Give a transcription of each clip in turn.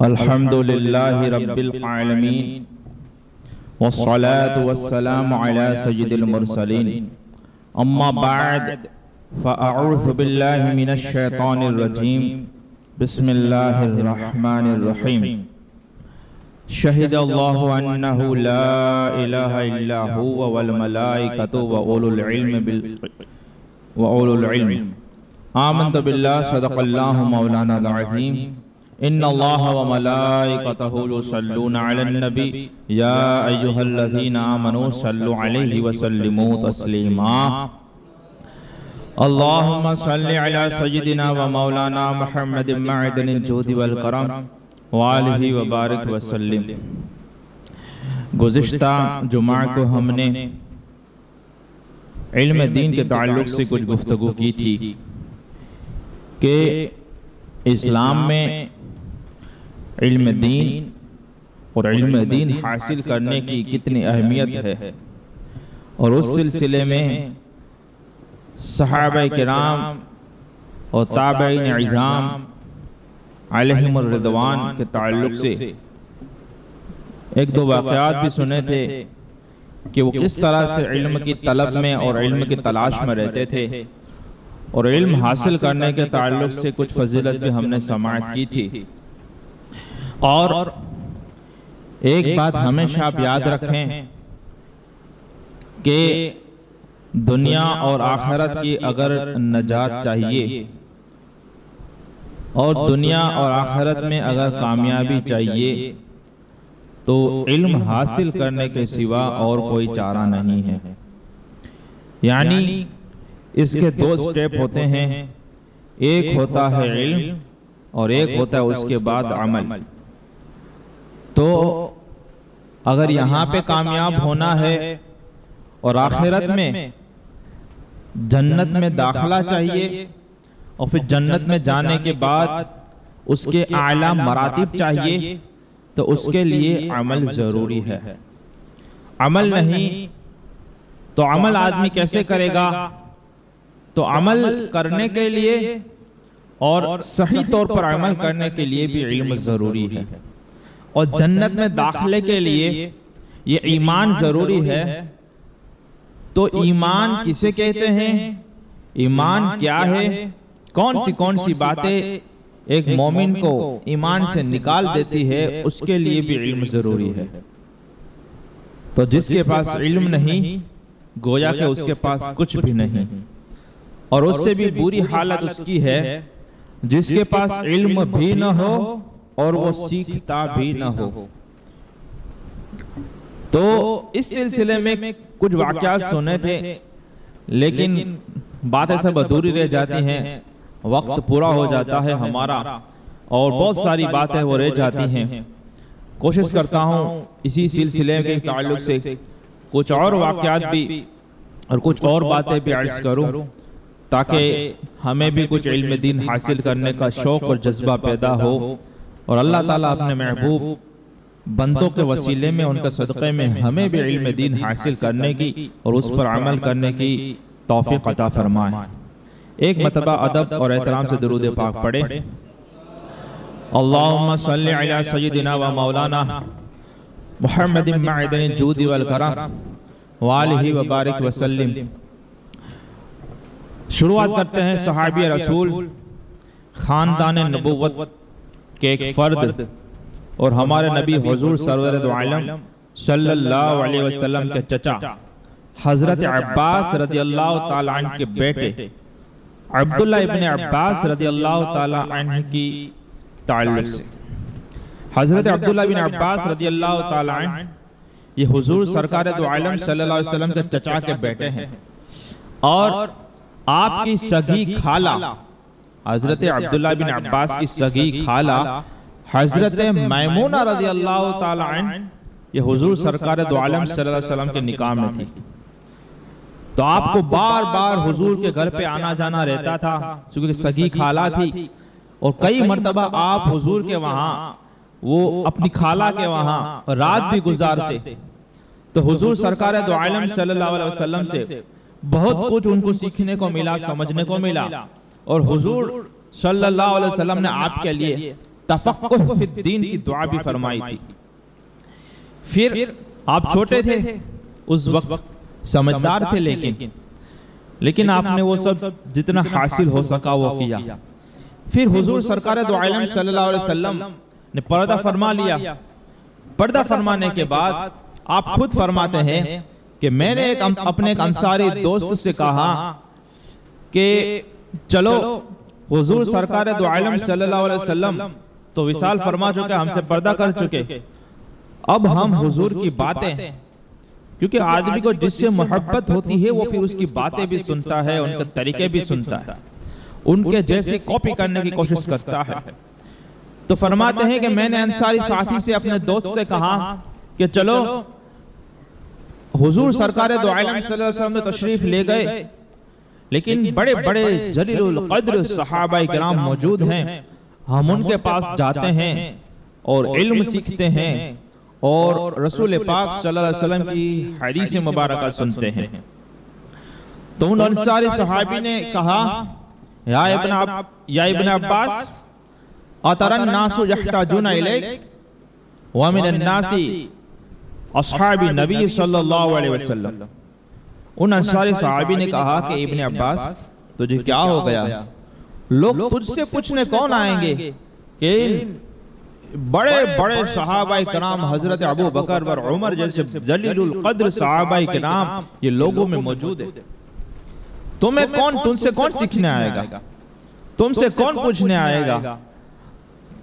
الحمد لله رب العالمين والصلاة والسلام على سيد المرسلين أما بعد فأعوذ بالله من الشيطان الرجيم بسم الله الرحمن الرحيم شهد الله أنه لا إله إلا هو والملائكة وأولو العلم آمنت بالله صدق الله مولانا العظيم ان اللہ وملائکتہ یصلون علی النبی یا ایہا الذین آمنوا صلوا علیہ وسلموا تسلیما اللہم صلی علی سیدنا ومولانا محمد معدن الجود والکرم وآلہ وبارک وسلم۔ گزشتہ جمعہ کو ہم نے علم دین کے تعلق سے کچھ گفتگو کی تھی کہ اسلام میں علم دین اور علم دین حاصل کرنے کی کتنی اہمیت ہے، اور اس سلسلے میں صحابہ کرام اور تابعین اعظام علیہم الرضوان کے تعلق سے ایک دو واقعات بھی سنے تھے کہ وہ کس طرح سے علم کی طلب میں اور علم کی تلاش میں رہتے تھے، اور علم حاصل کرنے کے تعلق سے کچھ فضیلت بھی ہم نے سماعت کی تھی۔ اور ایک بات ہمیشہ آپ یاد رکھیں کہ دنیا اور آخرت کی اگر نجات چاہیے اور دنیا اور آخرت میں اگر کامیابی چاہیے تو علم حاصل کرنے کے سوا اور کوئی چارہ نہیں ہے۔ یعنی اس کے دو سٹیپ ہوتے ہیں، ایک ہوتا ہے علم اور ایک ہوتا ہے اس کے بعد عمل۔ تو اگر یہاں پہ کامیاب ہونا ہے اور آخرت میں جنت میں داخلہ چاہیے اور پھر جنت میں جانے کے بعد اس کے اعلیٰ مراتب چاہیے تو اس کے لیے عمل ضروری ہے۔ عمل نہیں تو عمل آدمی کیسے کرے گا؟ تو عمل کرنے کے لیے اور صحیح طور پر عمل کرنے کے لیے بھی علم ضروری ہے، اور جنت میں داخلے کے لیے یہ ایمان ضروری ہے۔ تو ایمان کسے کہتے ہیں؟ ایمان کیا ہے؟ کون سی باتیں ایک مومن کو ایمان سے نکال دیتی ہے، اس کے لیے بھی علم ضروری ہے۔ تو جس کے پاس علم نہیں گویا کہ اس کے پاس کچھ بھی نہیں، اور اس سے بھی بری حالت اس کی ہے جس کے پاس علم بھی نہ ہو اور وہ سیکھتا بھی نہ ہو۔ تو اس سلسلے میں کچھ واقعات سنے تھے، لیکن باتیں سب ادھوری رہ جاتی ہیں، وقت پورا ہو جاتا ہے ہمارا اور بہت ساری باتیں وہ رہ جاتی ہیں۔ کوشش کرتا ہوں اسی سلسلے کے تعلق سے کچھ اور واقعات بھی اور کچھ اور باتیں بھی عرض کروں تاکہ ہمیں بھی کچھ علم دین حاصل کرنے کا شوق اور جذبہ پیدا ہو، اور اللہ تعالیٰ اپنے محبوب بندوں کے وسیلے میں ان کے صدقے میں ہمیں بھی علم دین حاصل کرنے کی اور اس پر عمل کرنے کی توفیق عطا فرمائے۔ ایک مرتبہ ادب اور احترام سے درود پاک پڑھے۔ اللہم صلی علی سیدنا و مولانا محمد معدن الجود والکرم وآلہ وبارک وسلم۔ شروعات کرتے ہیں صحابی رسول، خاندان نبوت کے ایک فرد اور ہمارے نبی حضور سرور دو عالم صلی اللہ علیہ وسلم کے چچا حضرت عباس رضی اللہ تعالیٰ عنہ کے بیٹے عبداللہ ابن عباس رضی اللہ تعالیٰ عنہ کی تعلق سے۔ حضرت عبداللہ ابن عباس رضی اللہ تعالیٰ عنہ یہ حضور سرکار دو عالم صلی اللہ علیہ وسلم کے چچا کے بیٹے ہیں، اور آپ کی سگی خالہ حضرت عبداللہ بن عباس کی سگی خالہ حضرت میمونہ رضی اللہ تعالیٰ عنہ یہ حضور سرکار دو عالم صلی اللہ علیہ وسلم کے نکاح میں تھی۔ تو آپ کو بار بار حضور کے گھر پہ آنا جانا رہتا تھا کیونکہ سگی خالہ تھی، اور کئی مرتبہ آپ حضور کے وہاں وہ اپنی خالہ کے وہاں رات بھی گزارتے۔ تو حضور سرکار دو عالم صلی اللہ علیہ وسلم سے بہت کچھ ان کو سیکھنے کو ملا، سمجھنے کو ملا، اور حضور صلی اللہ علیہ وسلم نے آپ کے لیے تفقہ فی الدین کی دعا بھی فرمائی تھی۔ پھر آپ چھوٹے تھے اس وقت، سمجھدار تھے، لیکن آپ نے وہ سب جتنا حاصل ہو سکا وہ کیا۔ پھر حضور سرکار دو عالم صلی اللہ علیہ وسلم نے پردہ فرما لیا۔ پردہ فرمانے کے بعد آپ خود فرماتے ہیں کہ میں نے اپنے ایک انصاری دوست سے کہا کہ چلو، حضور سرکار دو عالم صلی اللہ علیہ وسلم تو وصال فرما چکے، ہم سے پردہ کر چکے، اب ہم حضور کی باتیں، کیونکہ آدمی کو جس سے محبت ہوتی ہے وہ پھر اس کی باتیں بھی سنتا ہے، ان کے طریقے بھی سنتا ہے، ان کے جیسی کاپی کرنے کی کوشش کرتا ہے۔ تو فرماتے ہیں کہ میں نے انصاری ساتھی سے، اپنے دوست سے کہا کہ چلو، حضور سرکار دو عالم صلی اللہ علیہ وسلم نے تشریف لے گئے، لیکن بڑے بڑے جلیل القدر صحابہ کرام موجود ہیں، ہم ان کے پاس جاتے ہیں اور علم سیکھتے ہیں اور رسول پاک صلی اللہ علیہ وسلم کی حدیث مبارکہ سنتے ہیں۔ تو ان انصاری صحابی نے کہا، یا ابن عباس، اترى الناس يحتاجون الیک ومن الناس اصحاب النبی صلی اللہ علیہ وسلم۔ ان انصاری صحابی نے کہا کہ ابن عباس تجھے کیا ہو گیا؟ لوگ تجھ سے پوچھنے کون آئیں گے کہ بڑے بڑے صحابہ کرام حضرت ابو بکر اور عمر جیسے جلیل القدر صحابہ کرام یہ لوگوں میں موجود ہے، تم سے کون سیکھنے آئے گا، تم سے کون پوچھنے آئے گا؟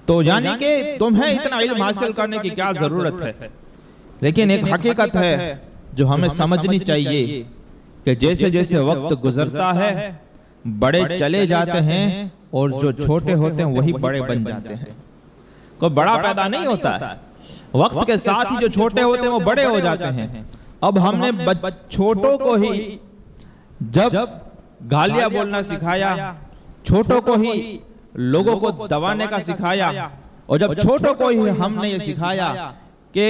تو یعنی کہ تمہیں اتنا علم حاصل کرنے کی کیا ضرورت ہے؟ لیکن ایک حقیقت ہے جو ہمیں سمجھنی چاہیے کہ جیسے جیسے وقت گزرتا ہے بڑے چلے جاتے ہیں اور جو چھوٹے ہوتے ہیں وہی بڑے بن جاتے ہیں۔ کوئی بڑا پیدا نہیں ہوتا ہے، وقت کے ساتھ ہی جو چھوٹے ہوتے ہیں وہ بڑے ہو جاتے ہیں۔ اب ہم نے چھوٹوں کو ہی جب گالیاں بولنا سکھایا، چھوٹوں کو ہی لوگوں کو دبانے کا سکھایا، اور جب چھوٹوں کو ہی ہم نے یہ سکھایا کہ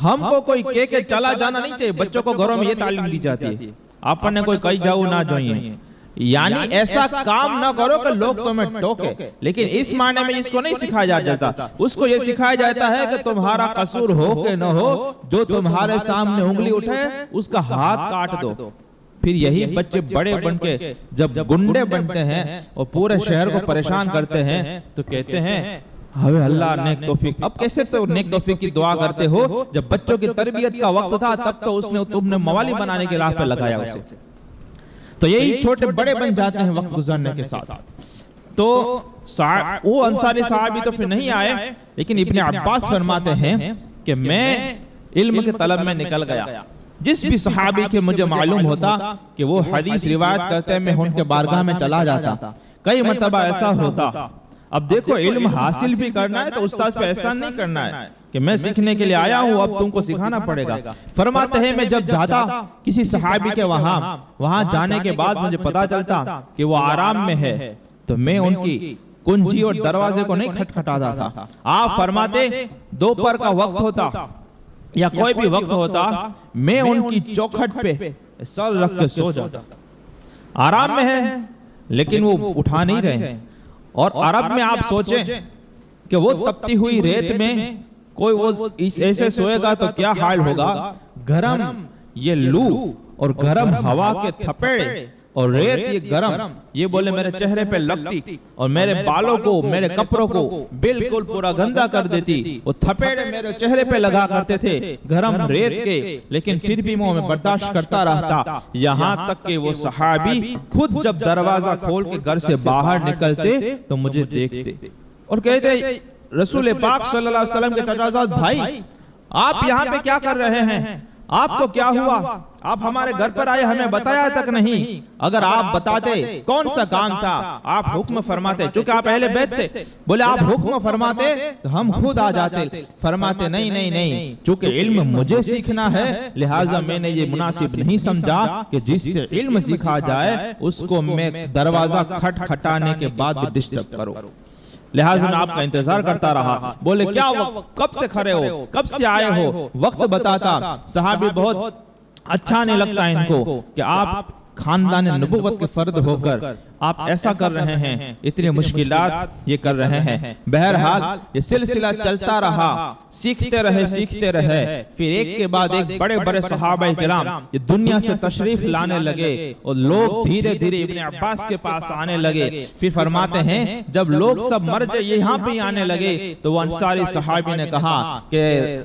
ہم کو کوئی کہہ کے چلا جانا نہیں چاہیے، بچوں کو گھروں میں یہ تعلیم دی جاتی ہے، آپ نے کوئی کہیں جاؤ نہ جائیں، یعنی ایسا کام نہ کرو کہ لوگ تمہیں ٹوکے، لیکن اس معنی میں اس کو نہیں سکھایا جاتا، اس کو یہ سکھایا جاتا ہے کہ تمہارا قصور ہو کہ نہ ہو، جو تمہارے سامنے انگلی اٹھے اس کا ہاتھ کاٹ دو۔ پھر یہی بچے بڑے بن کے جب گنڈے بنتے ہیں اور پورے شہر کو پریشان کرتے ہیں تو کہتے ہیں ہمیں اللہ نیک توفیق۔ اب کیسے تو نیک توفیق کی دعا کرتے ہو جب بچوں کی تربیت کا وقت تھا تب تو تم نے موالی بنانے کی راہ پہ لگایا اسے۔ تو یہی چھوٹے بڑے بن جاتے ہیں وقت گزرنے کے ساتھ۔ تو وہ انصاری صحابی تو پھر نہیں آئے، لیکن ابن عباس فرماتے ہیں کہ میں علم کے طلب میں نکل گیا، جس بھی صحابی کے مجھے معلوم ہوتا کہ وہ حدیث روایت کرتے میں ان کے بارگاہ میں چلا جاتا، کئی مرتبہ ایسا ہوتا۔ اب دیکھو علم حاصل بھی کرنا ہے تو استاد پہ احسان نہیں کرنا ہے کہ میں سیکھنے کے لیے آیا ہوں اب تم کو سکھانا پڑے گا۔ فرماتے ہیں میں جب جاتا کسی صحابی کے وہاں جانے کے بعد مجھے پتا چلتا کہ وہ آرام میں ہے تو میں ان کی کنجی اور دروازے کو نہیں کھٹکھٹاتا تھا۔ آپ فرماتے دوپہر کا وقت ہوتا یا کوئی بھی وقت ہوتا میں ان کی چوکھٹ پہ سر رکھ کے سو جاتا، آرام میں ہے لیکن وہ اٹھا نہیں رہے۔ اور عرب میں آپ سوچیں کہ وہ تپتی ہوئی ریت میں کوئی وہ ایسے سوئے گا تو کیا حال ہوگا، گرم یہ لو اور گرم ہوا کے تھپیڑے اور ریت یہ گرم، یہ بولے میرے چہرے پہ لگتی اور میرے بالوں کو میرے کپڑوں کو بالکل پورا گندا کر دیتی، وہ تھپیڑے میرے چہرے پہ لگا کرتے تھے گرم ریت کے، لیکن پھر بھی میں برداشت کرتا رہتا، یہاں تک کہ وہ صحابی خود جب دروازہ کھول کے گھر سے باہر نکلتے تو مجھے دیکھتے اور کہتے رسول پاک صلی اللہ علیہ وسلم کے چچازاد بھائی آپ یہاں پہ کیا کر رہے ہیں، آپ کو کیا ہوا، آپ ہمارے گھر پر آئے ہمیں بتایا تک نہیں، اگر آپ بتاتے کون سا کام تھا آپ حکم فرماتے، چونکہ آپ اہل بیت تھے، بولے آپ حکم فرماتے تو ہم خود آ جاتے، فرماتے نہیں چونکہ علم مجھے سیکھنا ہے لہٰذا میں نے یہ مناسب نہیں سمجھا کہ جس سے علم سیکھا جائے اس کو میں دروازہ کھٹکھٹانے کے بعد بھی ڈسٹرب کروں، لہٰذا میں آپ کا انتظار کرتا رہا۔ بولے کیا کب سے کھڑے ہو، کب سے آئے ہو، وقت بتاتا، صحابی بہت اچھا نہیں لگتا ان کو کہ آپ خاندان نبوت کے فرد ہو کر آپ ایسا کر رہے ہیں، اتنی مشکلات یہ کر رہے ہیں۔ بہرحال یہ سلسلہ چلتا رہا، سیکھتے رہے، پھر ایک کے بعد ایک بڑے بڑے صحابہ کرام یہ دنیا سے تشریف لانے لگے، اور لوگ دھیرے دھیرے ابن عباس کے پاس آنے لگے۔ پھر فرماتے ہیں جب لوگ سب مر جائے یہاں پہ آنے لگے تو وہ انصاری صحابی نے کہا کہ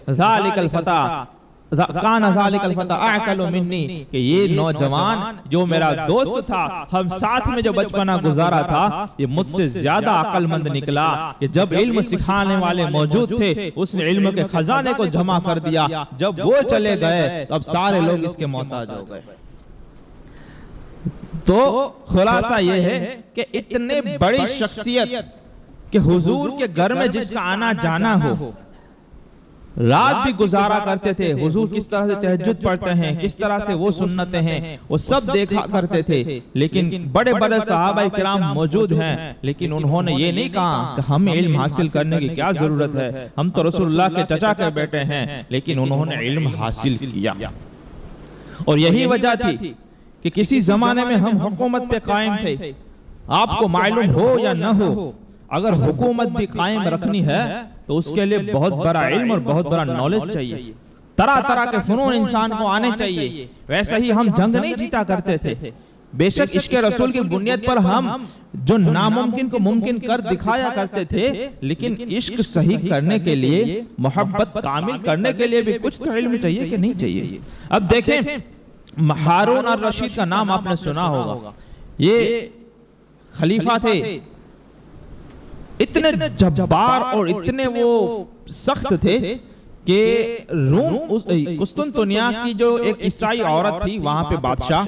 ذالک الفتى کان ذالک الفتى اعقل منی، کہ یہ نوجوان جو میرا دوست تھا، ہم ساتھ میں جو بچپنا گزارا تھا، یہ مجھ سے زیادہ عقل مند نکلا، کہ جب علم سکھانے والے موجود تھے اس نے علم کے خزانے کو جمع کر دیا، جب وہ چلے گئے تو اب سارے لوگ اس کے محتاج ہو گئے۔ تو خلاصہ یہ ہے کہ اتنے بڑی شخصیت کہ حضور کے گھر میں جس کا آنا جانا ہو، رات بھی گزارا کرتے تھے، حضور کس طرح سے تہجد پڑھتے ہیں، کس طرح سے وہ سنتیں ہیں، وہ سب دیکھا کرتے تھے۔ لیکن بڑے بڑے صحابہ کرام موجود ہیں، لیکن انہوں نے یہ نہیں کہا کہ ہمیں علم حاصل کرنے کی کیا ضرورت ہے، ہم تو رسول اللہ کے چچا کے بیٹے ہیں، لیکن انہوں نے علم حاصل کیا۔ اور یہی وجہ تھی کہ کسی زمانے میں ہم حکومت پہ قائم تھے، آپ کو معلوم ہو یا نہ ہو، اگر حکومت بھی قائم رکھنی ہے تو اس کے لیے بہت بڑا علم اور بہت بڑا نالج چاہیے، طرح طرح کے فنون انسان کو آنے چاہیے۔ ویسے ہی ہم جنگ نہیں جیتا کرتے تھے، بے شک عشق رسول کی بنیاد پر ہم جو ناممکن کو ممکن کر دکھایا کرتے تھے، لیکن عشق صحیح کرنے کے لیے، محبت کامل کرنے کے لیے بھی کچھ تو علم چاہیے کہ نہیں چاہیے۔ اب دیکھیں ہارون الرشید کا نام آپ نے سنا ہوگا، یہ خلیفہ تھے، اتنے جبار اور اتنے وہ سخت تھے کہ روم قسطنطنیہ کی جو ایک عیسائی عورت تھی وہاں پہ بادشاہ،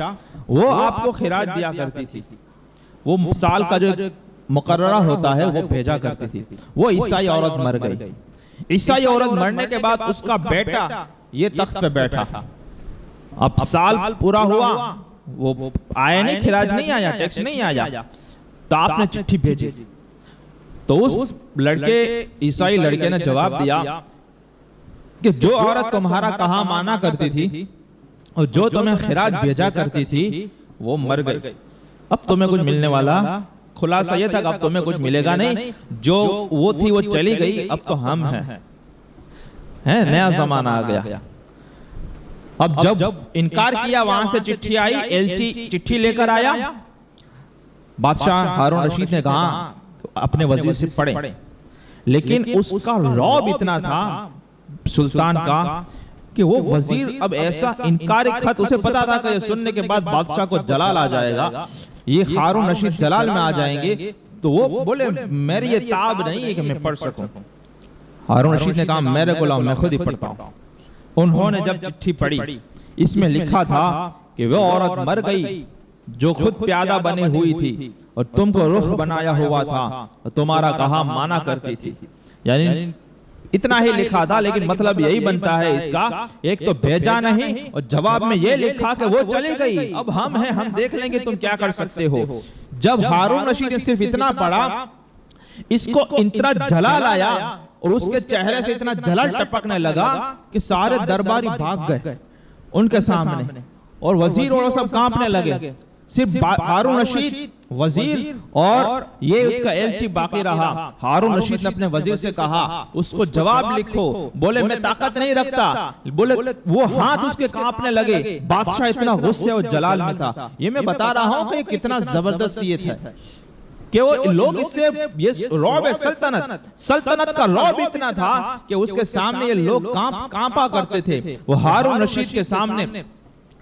وہ آپ کو خراج دیا کرتی تھی، وہ سال کا جو مقررہ ہوتا ہے وہ بھیجا کرتی تھی۔ وہ عیسائی عورت مر گئی، عیسائی عورت مرنے کے بعد اس کا بیٹا یہ تخت پہ بیٹھا، اب سال پورا ہوا، وہ آیا نہیں، خراج نہیں آیا، ٹیکس نہیں آیا، تو آپ نے چٹھی بھیجی، تو اس لڑکے عیسائی لڑکے نے جواب دیا کہ جو عورت تمہارا کہا مانا کرتی تھی اور جو تمہیں خراج بھیجا کرتی تھی وہ مر گئی، اب تمہیں کچھ ملنے والا، خلاصہ یہ تھا کہ اب تمہیں کچھ ملے گا نہیں، جو وہ تھی وہ چلی گئی، اب تو ہم ہیں، نیا زمانہ آ گیا۔ اب جب انکار کیا، وہاں سے چٹھی آئی، ایلچی چٹھی لے کر آیا، بادشاہ ہارون رشید نے کہا اپنے وزیر سے پڑھیں، لیکن اس کا رعب اتنا تھا سلطان کا کہ وہ وزیر اب ایسا انکاری خط، اسے پتا تھا کہ یہ سننے کے بعد بادشاہ کو جلال آ جائے گا، یہ ہارون رشید جلال میں آ جائیں گے، تو وہ بولے میری یہ تاب نہیں ہے کہ میں پڑھ سکوں۔ ہارون رشید نے کہا میرے کو لاؤ، میں خود ہی پڑھتا ہوں۔ انہوں نے جب چٹھی پڑھی، اس میں لکھا تھا کہ وہ عورت مر گئی جو خود پیادہ بنی ہوئی تھی اور تم کو رخ بنایا ہوا تھا اور تمہارا کہا مانا کرتی تھی، یعنی اتنا ہی لکھا تھا، لیکن مطلب یہی بنتا ہے اس کا، ایک تو بھیجا نہیں اور جواب میں یہ لکھا کہ وہ چلی گئی، اب ہم ہیں، ہم دیکھ لیں گے تم کیا کر سکتے ہو۔ جب ہارون رشید نے صرف اتنا پڑھا، اس کو اتنا جلال آیا اور اس کے چہرے سے اتنا جلال ٹپکنے لگا کہ سارے درباری بھاگ گئے ان کے سامنے، اور وزیر اور سب کانپنے لگے، صرف ہارون رشید وزیر اور یہ اس کا ایلچی باقی رہا۔ ہارون رشید نے اپنے وزیر سے کہا اس کو جواب لکھو، بولے میں طاقت نہیں رکھتا، بولے وہ ہاتھ اس کے کانپنے لگے، بادشاہ اتنا غصے اور جلال میں تھا۔ یہ میں بتا رہا ہوں کہ کتنا زبردستیت ہے کہ وہ لوگ اس سے، یہ رعب سلطنت کا رعب اتنا تھا کہ اس کے سامنے یہ لوگ کانپا کرتے تھے۔ وہ ہارون رشید کے سامنے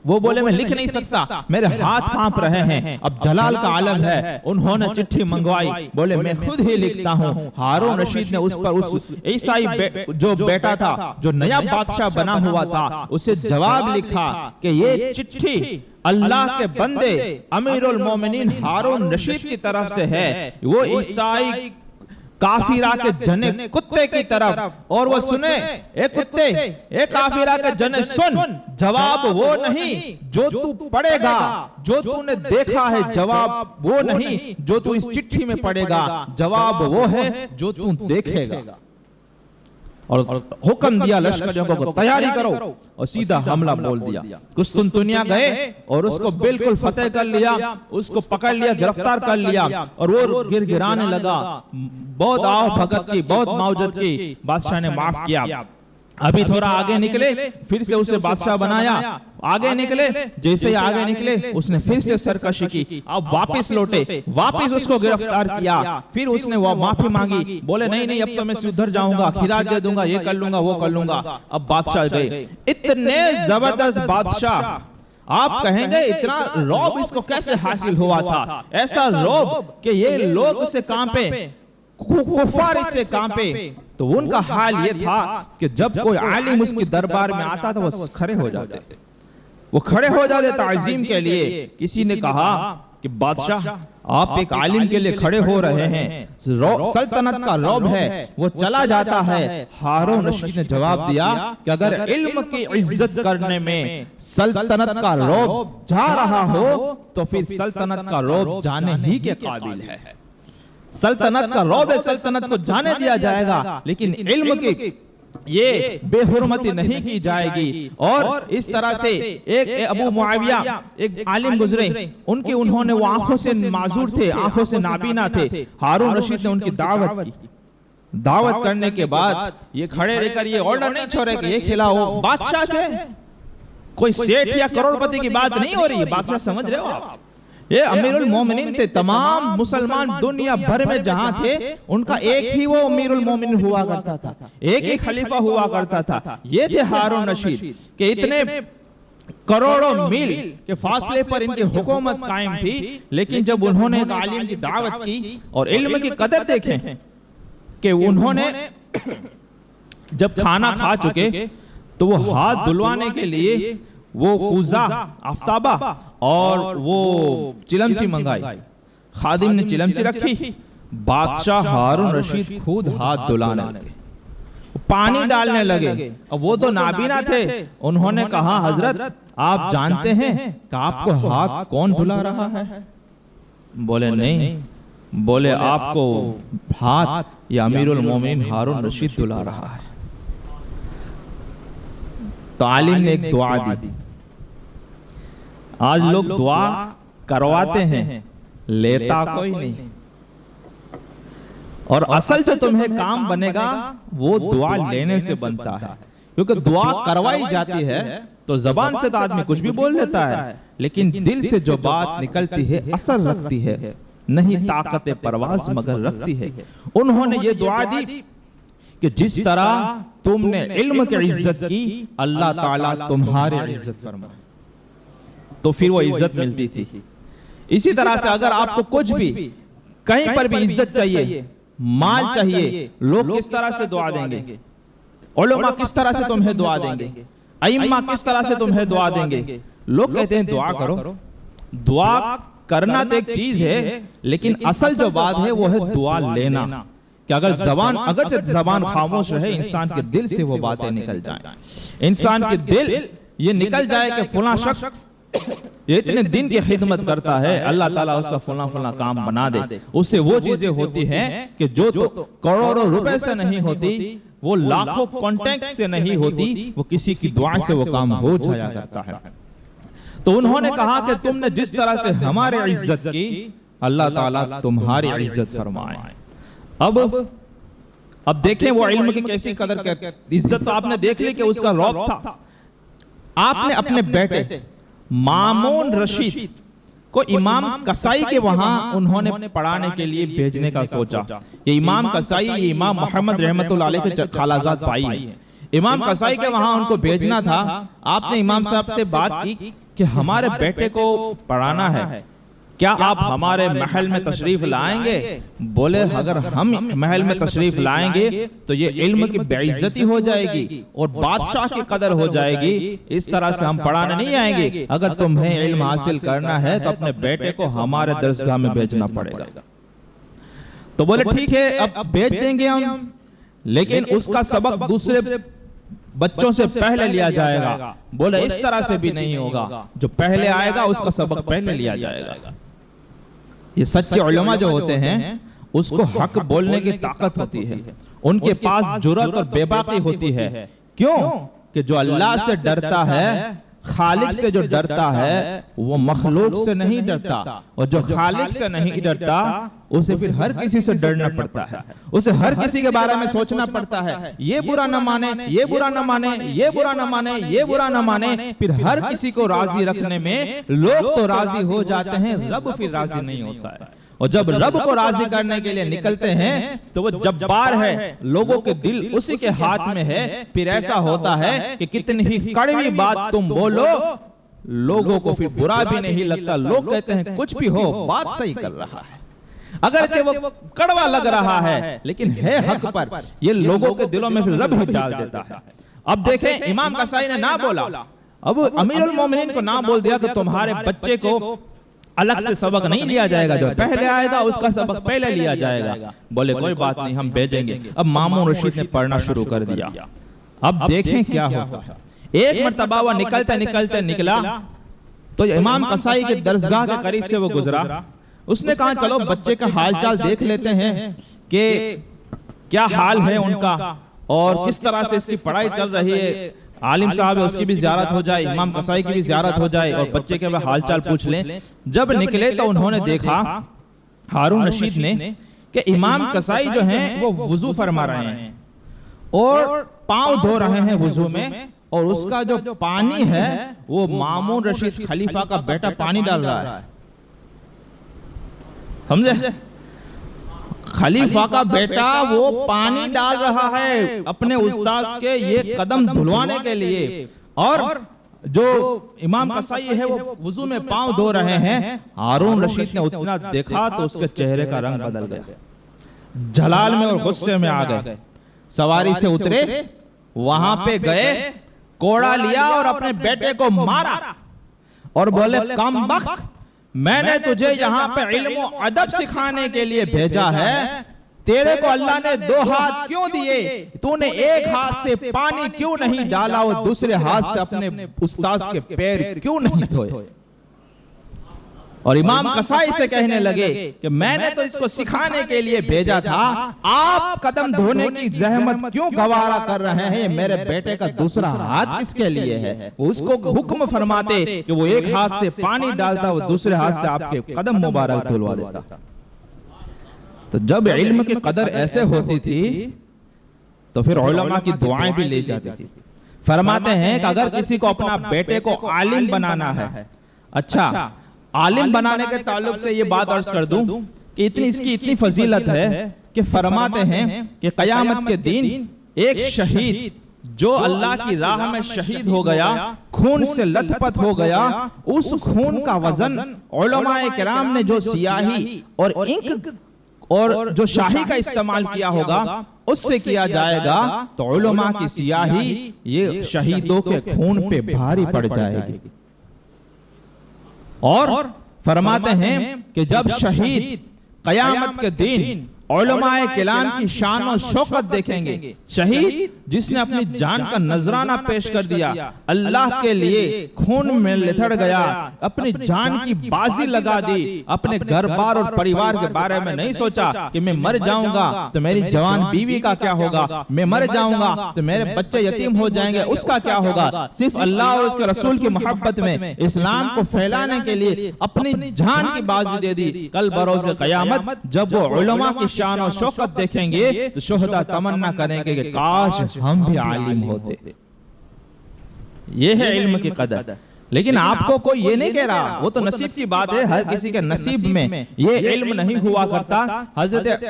وہ بولے میں لکھ نہیں سکتا، میرے ہاتھ کانپ رہے ہیں، اب جلال کا عالم ہے۔ انہوں نے چٹھی منگوائی، بولے میں خود ہی لکھتا ہوں۔ ہارون رشید نے اس پر اس عیسائی جو بیٹا تھا، جو نیا بادشاہ بنا ہوا تھا، اسے جواب لکھا کہ یہ چٹھی اللہ کے بندے امیر المومنین ہارون رشید کی طرف سے ہے، وہ عیسائی کافرہ کے جنے کتے کی طرف، اور وہ سنے اے کتے، اے کافرہ کے جنے سن، جواب وہ نہیں جو تو پڑھے گا، جو تو نے دیکھا ہے، جواب وہ نہیں جو تو اس چٹھی میں پڑھے گا، جواب وہ ہے جو تو دیکھے گا۔ اور حکم دیا لشکریوں کو تیاری کرو، اور سیدھا حملہ بول دیا۔ قسطنطنیہ گئے اور اس کو بالکل فتح کر لیا، اس کو پکڑ لیا، گرفتار کر لیا، اور وہ گر گرانے لگا، بہت آہ بھگت کی، بہت معاوضت کی، بادشاہ نے معاف کیا۔ ابھی تھوڑا آگے نکلے، پھر سے اسے بادشاہ بنایا، آگے نکلے، جیسے ہی آگے نکلے اس نے پھر سے سرکشی کی، اب واپس لوٹے، واپس اس کو گرفتار کیا، پھر اس نے وہ معافی مانگی، بولے نہیں نہیں اب تو میں ادھر جاؤں گا، خراج دے دوں گا، یہ کر لوں گا، وہ کر لوں گا۔ اب بادشاہ گئے، اتنے زبردست بادشاہ، آپ کہیں گے اتنا رعب اس کو کیسے حاصل ہوا تھا؟ ایسا رعب کہ یہ لوگ اسے کانپے، کفار اس سے کانپے۔ تو ان کا حال یہ تھا کہ جب کوئی عالم اس کی دربار میں آتا تھا وہ کھڑے ہو جاتے، وہ کھڑے ہو جاتے تعظیم کے لیے۔ کسی نے کہا کہ بادشاہ آپ ایک عالم کے لیے کھڑے ہو رہے ہیں، سلطنت کا رعب ہے وہ چلا جاتا ہے۔ ہارون رشید نے جواب دیا کہ اگر علم کی عزت کرنے میں سلطنت کا رعب جا رہا ہو تو پھر سلطنت کا رعب جانے ہی کے قابل ہے۔ سلطنت کا رعب سلطنت کو جانے دیا جائے گا، لیکن علم کی یہ بے حرمتی نہیں کی جائے گی۔ اور اس طرح سے ایک ابو معاویہ ایک عالم گزرے، انہوں نے وہ آنکھوں سے معذور تھے، آنکھوں سے نابینا تھے، ہارون رشید نے ان کی دعوت کی۔ دعوت کرنے کے بعد یہ کھڑے رہ کر یہ آرڈر نہیں چھوڑے کہ یہ کھلاؤ، بادشاہ کے کوئی سیٹھ یا کروڑ پتی کی بات نہیں ہو رہی ہے، بادشاہ سمجھ رہے ہو آپ، یہ امیر المومنین تھے۔ تمام مسلمان دنیا بھر میں جہاں تھے ان کا ایک ہی وہ امیر المومنین ہوا کرتا تھا، ایک ہی خلیفہ ہوا کرتا تھا، یہ تھے ہارون رشید، کہ اتنے کروڑوں میل کے فاصلے پر ان کی حکومت قائم تھی، لیکن جب انہوں نے ایک عالم کی دعوت کی اور علم کی قدر دیکھیں کہ انہوں نے جب کھانا کھا چکے تو وہ ہاتھ دھلوانے کے لیے وہ کوزہ، آفتابہ اور وہ چلمچی منگائی، خادم نے چلمچی رکھی، بادشاہ ہارون رشید خود ہاتھ دھلانے لگے، پانی ڈالنے لگے۔ اب وہ تو نابینا تھے، انہوں نے کہا حضرت آپ جانتے ہیں کہ آپ کو ہاتھ کون دھلا رہا ہے؟ بولے نہیں، بولے آپ کو ہاتھ یا امیر المومنین ہارون رشید دھلا رہا ہے۔ تو عالم نے ایک دعا دی۔ آج لوگ دعا کرواتے ہیں، لیتا کوئی نہیں، اور اصل جو تمہیں کام بنے گا وہ دعا لینے سے بنتا ہے، کیونکہ دعا کروائی جاتی ہے تو زبان سے تو آدمی کچھ بھی بول لیتا ہے، لیکن دل سے جو بات نکلتی ہے اثر رکھتی ہے، نہیں طاقت پرواز مگر رکھتی ہے۔ انہوں نے یہ دعا دی کہ جس طرح تم نے علم کی عزت کی، اللہ تعالیٰ تمہاری عزت فرمائے، تو پھر وہ عزت ملتی تھی۔ اسی طرح سے اگر آپ کو کچھ بھی کہیں پر بھی عزت چاہیے، مال چاہیے، لوگ کس طرح سے دعا دیں گے؟ علماء کس طرح سے تمہیں دعا دیں گے؟ ائمہ کس طرح سے تمہیں دعا دیں گے؟ لوگ کہتے ہیں دعا کرو، دعا کرنا تو ایک چیز ہے، لیکن اصل جو بات ہے وہ ہے دعا لینا، کہ اگر زبان خاموش رہے انسان کے دل سے وہ باتیں نکل جائیں، انسان کے دل یہ نکل جائے کہ فلاں شخص یہ اتنے دن کی خدمت کرتا ہے، اللہ تعالیٰ اس کا فلاں کام بنا دے، اس سے وہ چیزیں ہوتی ہیں کہ جو تو کروڑوں روپے سے نہیں ہوتی، وہ لاکھوں کانٹیکٹ سے نہیں ہوتی، وہ کسی کی دعا سے وہ کام ہو جایا کرتا ہے۔ تو انہوں نے کہا کہ تم نے جس طرح سے ہمارے عزت کی، اللہ تعالیٰ تمہاری عزت فرمائے۔ اب دیکھیں وہ علم کی کیسی قدر کرتے، عزت تو آپ نے دیکھ لی کہ اس کا رعب تھا۔ آپ نے اپنے بیٹے مامون رشید کو امام قصائی کے وہاں انہوں نے پڑھانے کے لیے بھیجنے کا سوچا۔ یہ امام قصائی، یہ امام محمد رحمت اللہ علیہ کے خالازاد بھائی ہیں، امام قصائی کے وہاں ان کو بھیجنا تھا۔ آپ نے امام صاحب سے بات کی کہ ہمارے بیٹے کو پڑھانا ہے، کیا آپ ہمارے محل میں تشریف لائیں گے؟ بولے اگر ہم محل میں تشریف لائیں گے تو یہ علم کی بے عزتی ہو جائے گی اور بادشاہ کی قدر ہو جائے گی، اس طرح سے ہم پڑھانے نہیں آئیں گے۔ اگر تمہیں علم حاصل کرنا ہے تو اپنے بیٹے کو ہمارے درسگاہ میں بھیجنا پڑے گا۔ تو بولے ٹھیک ہے اب بھیج دیں گے ہم، لیکن اس کا سبق دوسرے بچوں سے پہلے لیا جائے گا۔ بولے اس طرح سے بھی نہیں ہوگا، جو پہلے آئے گا اس کا سبق پہلے لیا جائے گا۔ یہ سچے علماء جو ہوتے ہیں اس کو حق بولنے کی طاقت ہوتی ہے، ان کے پاس جرأت اور بے باکی ہوتی ہے۔ کیوں؟ کہ جو اللہ سے ڈرتا ہے، خالق سے جو ڈرتا ہے، وہ مخلوق سے نہیں ڈرتا، اور جو خالق سے نہیں ڈرتا اسے پھر ہر کسی سے ڈرنا پڑتا ہے، اسے ہر کسی کے بارے میں سوچنا پڑتا ہے، یہ برا نہ مانے، یہ برا نہ مانے، یہ برا نہ مانے، یہ برا نہ مانے، پھر ہر کسی کو راضی رکھنے میں لوگ تو راضی ہو جاتے ہیں، رب پھر راضی نہیں ہوتا ہے۔ اور جب رب کو راضی کرنے کے لیے نکلتے ہیں تو وہ جبار ہے، لوگوں کے دل اسی کے ہاتھ میں ہے، پھر ایسا ہوتا ہے کہ کتنی ہی کڑوی بات تم بولو، لوگوں کو پھر برا بھی نہیں لگتا، لوگ کہتے ہیں کچھ بھی ہو بات صحیح کر رہا ہے، اگرچہ وہ کڑوا لگ رہا ہے لیکن ہے حق پر، یہ لوگوں کے دلوں میں پھر رب ہی ڈال دیتا ہے۔ اب دیکھیں امام قصائی نے نہ بولا، اب امیر المومنین کو نہ بول دیا کہ تمہارے بچے کو الگ سے سبق نہیں لیا جائے گا، جو پہلے آئے گا اس کا سبق پہلے لیا جائے گا۔ بولے کوئی بات نہیں، ہم بھیجیں گے۔ اب مامون رشید نے پڑھنا شروع کر دیا۔ اب دیکھیں کیا ہوتا ہے۔ ایک مرتبہ وہ نکلتے نکلا تو امام قصائی کے درسگاہ کے قریب سے وہ گزرا، اس نے کہا چلو بچے کا حال چال دیکھ لیتے ہیں کہ کیا حال ہے ان کا اور کس طرح سے اس کی پڑھائی چل رہی ہے، عالم صاحب ہے اس کی بھی زیارت ہو جائے، امام قصائی کی بھی زیارت ہو جائے اور بچے کے حال چال پوچھ لیں۔ جب نکلے تو انہوں نے دیکھا ہارون رشید نے کہ امام قصائی جو ہیں وہ وضو فرما رہے ہیں اور پاؤں دھو رہے ہیں وضو میں، اور اس کا جو پانی ہے وہ مامون رشید خلیفہ کا بیٹا پانی ڈال رہا ہے، سمجھے؟ خلیفہ کا بیٹا وہ پانی ڈال رہا ہے اپنے استاذ کے یہ قدم دھلوانے کے لیے، اور جو امام قصائی ہے وہ وضو میں پاؤں دھو رہے ہیں۔ ہارون رشید نے اتنا دیکھا تو اس کے چہرے کا رنگ بدل گیا، جلال میں اور غصے میں آ گئے، سواری سے اترے، وہاں پہ گئے، کوڑا لیا اور اپنے بیٹے کو مارا اور بولے کم بخت، میں نے تجھے یہاں پہ علم و ادب سکھانے کے لیے بھیجا ہے، تیرے کو اللہ نے 2 ہاتھ کیوں دیے، تو نے ایک ہاتھ سے پانی کیوں نہیں ڈالا اور دوسرے ہاتھ سے اپنے استاذ کے پیر کیوں نہیں دھوئے؟ اور امام قصائی سے کہنے لگے کہ میں نے تو اس کو سکھانے کے لیے بھیجا تھا، آپ قدم دھونے کی زحمت کیوں گوارا کر رہے ہیں؟ میرے بیٹے کا دوسرا ہاتھ کس کے لیے ہے؟ اس کو حکم فرماتے کہ وہ ایک ہاتھ سے پانی ڈالتا، وہ دوسرے ہاتھ سے آپ کے قدم مبارک دھلوا دیتا۔ تو جب علم کی قدر ایسے ہوتی تھی تو پھر علماء کی دعائیں بھی لے جاتی تھی۔ فرماتے ہیں کہ اگر کسی کو اپنا بیٹے کو عالم بنانا ہے، اچھا عالم بنانے کے تعلق سے یہ بات عرض کر دوں کہ اس کی اتنی فضیلت ہے کہ فرماتے ہیں کہ قیامت کے دن ایک شہید جو اللہ کی راہ میں شہید ہو گیا، خون سے لت پت ہو گیا، اس خون کا وزن علماء کرام نے جو سیاہی اور انک اور جو شاہی کا استعمال کیا ہوگا اس سے کیا جائے گا، تو علماء کی سیاہی یہ شہیدوں کے خون پہ بھاری پڑ جائے گی۔ اور فرماتے ہیں کہ جب شہید قیامت کے دن علماء کلام کی شان و شوکت دیکھیں گے، شہید جس نے اپنی جان کا نذرانہ پیش کر دیا، اللہ کے لیے خون میں لتھڑ گیا، اپنی جان کی بازی لگا دی، اپنے گھر بار اور پریوار کے بارے میں نہیں سوچا کہ میں مر جاؤں گا تو میری جوان بیوی کا کیا ہوگا، میں مر جاؤں گا تو میرے بچے یتیم ہو جائیں گے، اس کا کیا ہوگا، صرف اللہ اور اس کے رسول کی محبت میں اسلام کو پھیلانے کے لیے اپنی جان کی بازی دے دی۔ کل بروز قیامت جب وہ علماء کی شان و شوکت دیکھیں گے تو شہداء تمنا کریں گے کہ کاش ہم بھی عالم ہوتے۔ یہ ہے علم کی قدر۔ لیکن آپ کو کوئی یہ نہیں کہہ رہا، وہ تو نصیب کی بات ہے، ہر کسی کے نصیب میں یہ علم نہیں ہوا کرتا۔ حضرت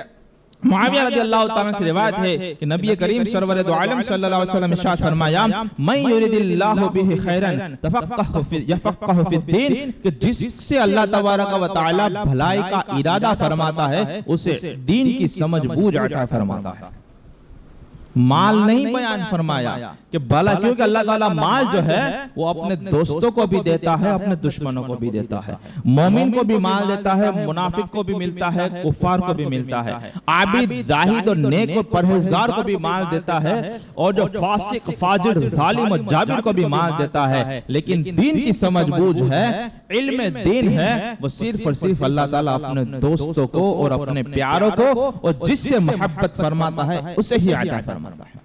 معاویہ رضی اللہ تعالیٰ سے روایت ہے کہ نبی کریم سرور دو عالم صلی اللہ علیہ وسلم ارشاد فرمایا، من یرید اللہ بہ خیرا یفقہہ فی الدین، کہ جس سے اللہ تبارک و تعالیٰ بھلائی کا ارادہ فرماتا ہے اسے دین کی سمجھ بوجھ عطا فرماتا ہے۔ مال نہیں بیان فرمایا کہ بھلا، کیونکہ اللہ تعالیٰ مال جو ہے وہ اپنے دوستوں کو بھی دیتا ہے، اپنے دشمنوں کو بھی دیتا ہے، مومن کو بھی مال دیتا ہے، منافق کو بھی ملتا ہے، کفار کو بھی ملتا ہے، عابد زاہد اور نیک اور پرہیزگار کو بھی مال دیتا ہے، اور جو فاسق فاجر ظالم اور جابر کو بھی مال دیتا ہے۔ لیکن دین کی سمجھ بوجھ ہے، علم دین ہے، وہ صرف اور صرف اللہ تعالیٰ اپنے دوستوں کو اور اپنے پیاروں کو اور جس سے محبت فرماتا ہے اسے ہی عطا فرماتا ہے۔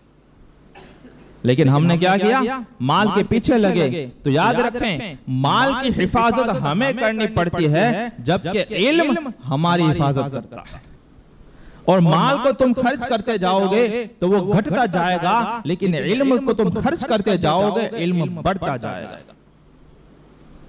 لیکن ہم نے کیا کیا؟ مال کے پیچھے لگے۔ تو یاد رکھیں، مال کی حفاظت ہمیں کرنی پڑتی ہے جبکہ علم ہماری حفاظت کرتا ہے۔ اور مال کو تم خرچ کرتے جاؤ گے تو وہ گھٹتا جائے گا، لیکن علم کو تم خرچ کرتے جاؤ گے علم بڑھتا جائے گا۔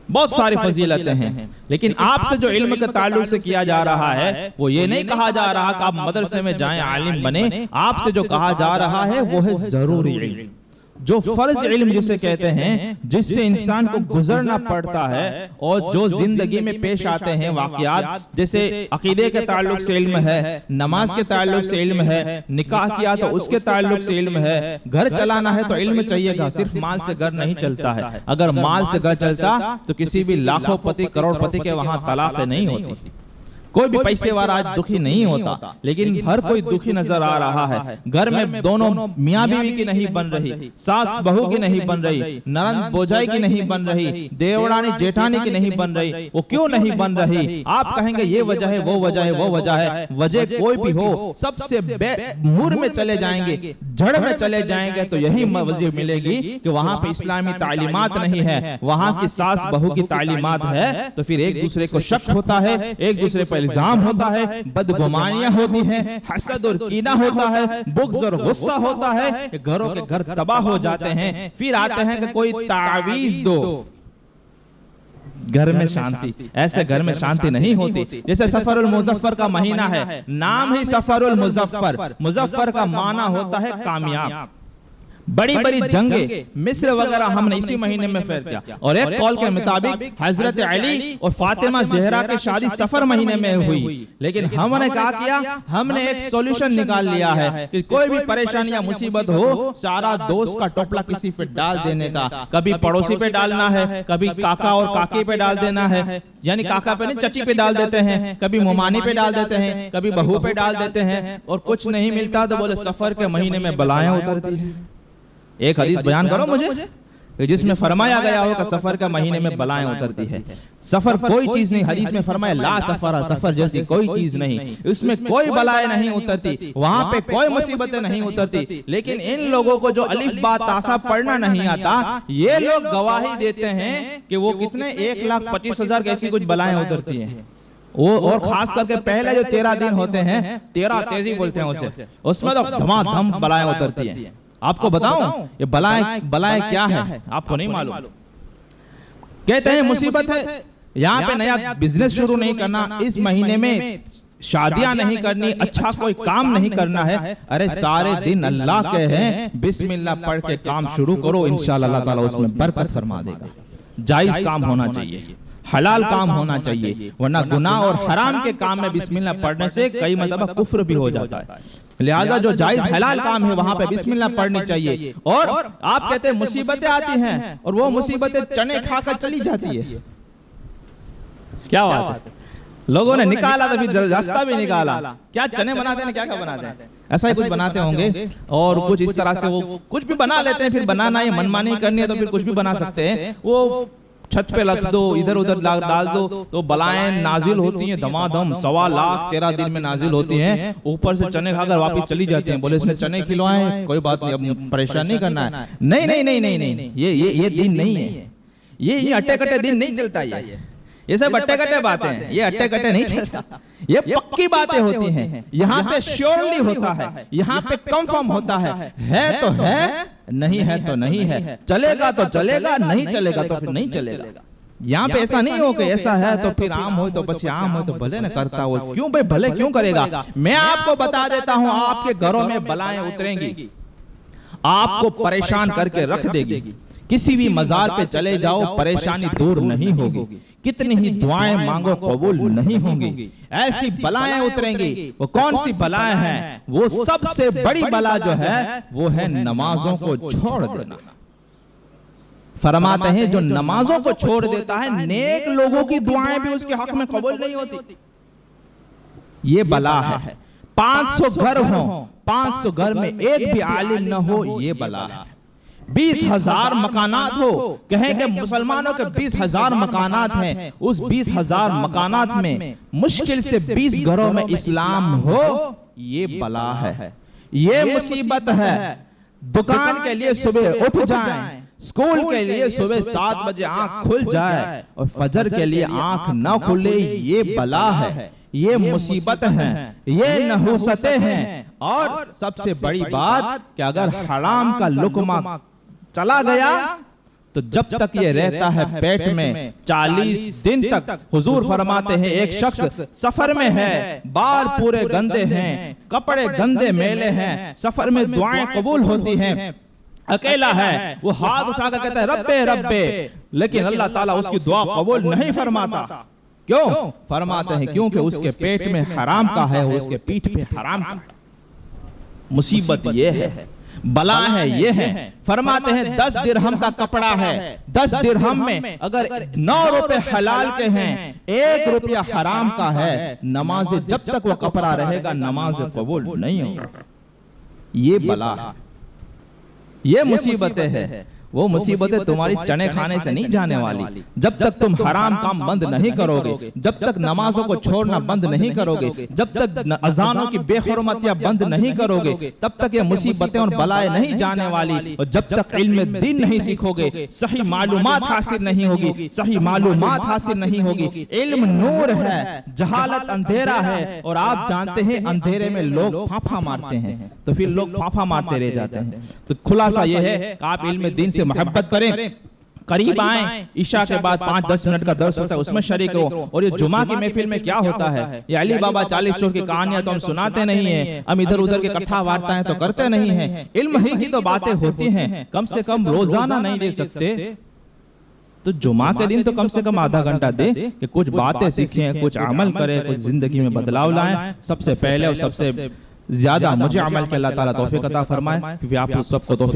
بہت ساری فضیلتیں ہیں، لیکن آپ سے جو علم کے تعلق سے کیا جا رہا ہے وہ یہ نہیں کہا جا رہا کہ آپ مدرسے میں جائیں عالم بنیں۔ آپ سے جو کہا جا رہا ہے وہ ہے ضروری علم، جو فرض علم جسے کہتے ہیں، جس سے انسان کو گزرنا پڑتا ہے، اور جو زندگی میں پیش آتے ہیں واقعات، جیسے عقیدے کے تعلق سے علم ہے، نماز کے تعلق سے علم ہے، نکاح کیا تو اس کے تعلق سے علم ہے، گھر چلانا ہے تو علم چاہیے گا، صرف مال سے گھر نہیں چلتا ہے۔ اگر مال سے گھر چلتا تو کسی بھی لاکھوں پتی کروڑ پتی کے وہاں طلاق نہیں ہوتی، کوئی بھی پیسے والا آج دکھی نہیں ہوتا، لیکن ہر کوئی دکھی نظر آ رہا ہے۔ گھر میں دونوں میاں بیوی کی نہیں بن رہی، ساس بہو کی نہیں بن رہی، نرند بوجھائی کی نہیں بن رہی، دیورانی جیٹھانی کی نہیں بن رہی۔ وہ کیوں نہیں بن رہی؟ آپ کہیں گے یہ وجہ ہے، وہ وجہ ہے، وہ وجہ ہے۔ وجہ کوئی بھی ہو، سب سے مور میں چلے جائیں گے، جڑ میں چلے جائیں گے تو یہی وجہ ملے گی کہ وہاں پہ اسلامی تعلیمات نہیں ہے، وہاں کی ساس بہو کی تعلیمات ہے، تو پھر ایک دوسرے کو شک ہوتا ہے، ایک دوسرے پر الزام ہوتا ہے، بدگمانیاں ہوتی ہیں، حسد اور کینہ ہوتا ہے، بغض اور غصہ ہوتا ہے، کہ گھروں کے گھر تباہ ہو جاتے ہیں۔ پھر آتے ہیں کہ کوئی تعویذ دو، گھر میں شانتی۔ ایسے گھر میں شانتی نہیں ہوتی۔ جیسے سفر المظفر کا مہینہ ہے، نام ہی سفر المظفر، مظفر کا معنی ہوتا ہے کامیاب۔ بڑی بڑی جنگیں مصر وغیرہ ہم نے اسی مہینے میں پھیر کیا، اور ایک قول کے مطابق حضرت علی اور فاطمہ زہرا کی شادی سفر مہینے میں ہوئی۔ لیکن ہم نے کہا کیا؟ ہم نے ایک سولوشن نکال لیا ہے کہ کوئی بھی پریشانی یا مصیبت ہو، سارا دوست کا ٹوپلا کسی پہ ڈال دینے کا، کبھی پڑوسی پہ ڈالنا ہے، کبھی کاکا اور کاکی پہ ڈال دینا ہے، یعنی کاکا پہ نہیں چچی پہ ڈال دیتے ہیں، کبھی ممانی پہ ڈال دیتے ہیں، کبھی بہو پہ ڈال دیتے ہیں، اور کچھ نہیں ملتا تو بولے سفر کے مہینے میں بلائیں اترتی ہیں۔ ایک حدیث بیان کرو مجھے جس میں فرمایا گیا ہو کہ سفر کا مہینے میں بلائیں اترتی ہے۔ سفر کوئی چیز نہیں، حدیث میں فرمایا لا سفر، سفر جیسی کوئی چیز نہیں، اس میں کوئی بلائیں نہیں اترتی، وہاں پہ کوئی مصیبتیں نہیں اترتی۔ لیکن ان لوگوں کو جو الف با تا سا پڑھنا نہیں آتا، یہ لوگ گواہی دیتے ہیں کہ وہ کتنے 1,25,000 کیسی کچھ بلائیں اترتی ہیں۔ وہ اور خاص کر کے پہلے جو 13 دن ہوتے ہیں، 13 تیزی بولتے ہیں اسے، اس میں تو دھما دھم بلائیں اترتی ہیں۔ آپ کو بتاؤں یہ بلائیں کیا ہے؟ آپ کو نہیں معلوم۔ کہتے ہیں مصیبت ہے، یہاں پہ نیا بزنس شروع نہیں کرنا، اس مہینے میں شادیاں نہیں کرنی، اچھا کوئی کام نہیں کرنا ہے۔ ارے سارے دن اللہ کے ہیں، بسم اللہ پڑھ کے کام شروع کرو، انشاءاللہ اللہ تعالیٰ اس میں برکت فرما دے گا۔ جائز کام ہونا چاہیے، حلال کام ہونا چاہیے، ورنہ گناہ اور حرام کے کام میں بسم اللہ پڑھنے سے کئی مرتبہ کفر بھی ہو جاتا ہے۔ لہذا جو جائز حلال کام ہے وہاں پہ بسم اللہ پڑھنی چاہیے۔ اور آپ کہتے ہیں مصیبتیں آتی ہیں، اور وہ مصیبتیں چنے کھا کر چلی جاتی ہے۔ کیا بات ہے؟ لوگوں نے نکالا تو پھر راستہ بھی نکالا، کیا چنے بناتے ہیں، کیا بناتے ہیں، ایسا ہی کچھ بناتے ہوں گے، اور کچھ اس طرح سے وہ کچھ بھی بنا لیتے ہیں۔ پھر بنانا ہے، منمانی کرنی ہے تو پھر کچھ بھی بنا سکتے ہیں۔ وہ چھت پہ رکھ دو، ادھر ادھر ڈال دو تو بلائیں نازل ہوتی ہیں دھما دھم، 1.25 لاکھ 13 دن میں نازل ہوتی ہیں۔ اوپر سے چنے کھا کر واپس چلی جاتی ہیں، بولے اس نے چنے کھلوائے، کوئی بات نہیں، اب پریشان نہیں کرنا ہے۔ نہیں، یہ دن نہیں ہے، یہ اٹے کٹے دن نہیں چلتا، یہ سب اٹے کٹے باتیں ہیں، یہ اٹے کٹے نہیں چلتا، یہ پکی باتیں ہوتی ہیں۔ یہاں پہ شیورلی ہوتا ہے، یہاں پہ کنفرم ہوتا ہے تو ہے، نہیں ہے تو نہیں ہے، چلے گا تو چلے گا، نہیں چلے گا تو پھر نہیں چلے گا۔ یہاں پہ ایسا نہیں ہو کہ ایسا ہے تو پھر عام ہوئے تو بچے عام ہوئے تو بھلے نہ کرتا ہو، کیوں بھائی بھلے کیوں کرے گا؟ میں آپ کو بتا دیتا ہوں، آپ کے گھروں میں بلائیں اتریں گی، آپ کو پریشان کر کے رکھ دے گی۔ کسی بھی مزار پہ چلے جاؤ پریشانی دور نہیں ہوگی، کتنی ہی دعائیں مانگو قبول نہیں ہوں گی، ایسی بلائیں اتریں گی۔ وہ کون سی بلائیں ہیں؟ وہ سب سے بڑی بلا جو ہے وہ ہے نمازوں کو چھوڑ دینا۔ فرماتے ہیں جو نمازوں کو چھوڑ دیتا ہے نیک لوگوں کی دعائیں بھی اس کے حق میں قبول نہیں ہوتی، یہ بلا ہے۔ 500 گھر ہوں، 500 گھر میں ایک بھی عالم نہ ہو، یہ بلا ہے۔ 20,000 مکانات ہو، کہیں کہ مسلمانوں کے 20,000 مکانات ہیں، اس 20,000 مکانات میں مشکل سے 20 گھروں میں اسلام ہو، یہ بلا ہے، یہ مصیبت ہے۔ دکان کے لیے صبح اٹھ جائیں، اسکول کے لیے صبح 7 بجے آنکھ کھل جائے اور فجر کے لیے آنکھ نہ کھلے، یہ بلا ہے، یہ مصیبت ہیں، یہ نحوستیں ہیں۔ اور سب سے بڑی بات کہ اگر حرام کا لقمہ چلا گیا تو جب تک یہ رہتا ہے پیٹ میں 40 دن تک، حضور فرماتے ہیں ایک شخص سفر میں ہے، بال پورے گندے ہیں، کپڑے گندے میلے ہیں، سفر میں دعائیں قبول ہوتی ہیں، اکیلا ہے، وہ ہاتھ اٹھا کر کہتا ہے ربے ربے، لیکن اللہ تعالیٰ اس کی دعا قبول نہیں فرماتا۔ کیوں؟ فرماتے ہیں کیونکہ اس کے پیٹ میں حرام کا ہے، اس کے پیٹھ پہ حرام کا ہے۔ مصیبت یہ ہے، بلا ہے یہ ہے۔ فرماتے ہیں 10 درہم کا کپڑا ہے، 10 درہم میں اگر 9 روپے حلال کے ہیں، 1 روپیہ حرام کا ہے، نماز جب تک وہ کپڑا رہے گا نماز قبول نہیں ہوگا۔ یہ بلا ہے، یہ مصیبتیں ہیں۔ وہ مصیبتیں تمہاری چنے کھانے سے نہیں جانے والی، جب تک تم حرام کام بند نہیں کرو گے، جب تک نمازوں کو چھوڑنا بند نہیں کرو گے، جب تک اذانوں کی بے حرمتیاں بند نہیں کرو گے، تب تک یہ مصیبتیں اور بلائیں نہیں جانے والی۔ اور جب تک علم دین نہیں سیکھو گے، صحیح معلومات حاصل نہیں ہوگی، صحیح معلومات حاصل نہیں ہوگی۔ علم نور ہے، جہالت اندھیرا ہے، اور آپ جانتے ہیں اندھیرے میں لوگ پھاپھا مارتے ہیں، تو پھر لوگ پھاپھا مارتے رہ جاتے ہیں۔ تو خلاصہ یہ ہے کہ آپ علم دین سے محبت کریں، قریب آئیں، عشاء کے بعد 5-10 منٹ کا درس ہوتا ہے اس میں شریک ہو۔ اور یہ جمعہ کی محفل میں کیا ہوتا ہے؟ یہ علی بابا 40 چور کی کہانیاں تو ہم سناتے نہیں ہیں، ہم ادھر ادھر کے کتھا وارتائیں تو کرتے نہیں ہیں، علم ہی کی تو باتیں ہوتی ہیں، کم سے کم روزانہ نہیں دے سکتے تو جمعہ کے دن تو کم سے کم آدھا گھنٹہ دے کہ کچھ باتیں سیکھیں، کچھ عمل کریں، کچھ زندگی میں بدلاؤ لائیں۔ سب سے پہلے اور سب سے زیادہ مجھے عمل کے اللہ تعالیٰ توفیق عطا فرمائے، کیونکہ آپ سب کو توفیق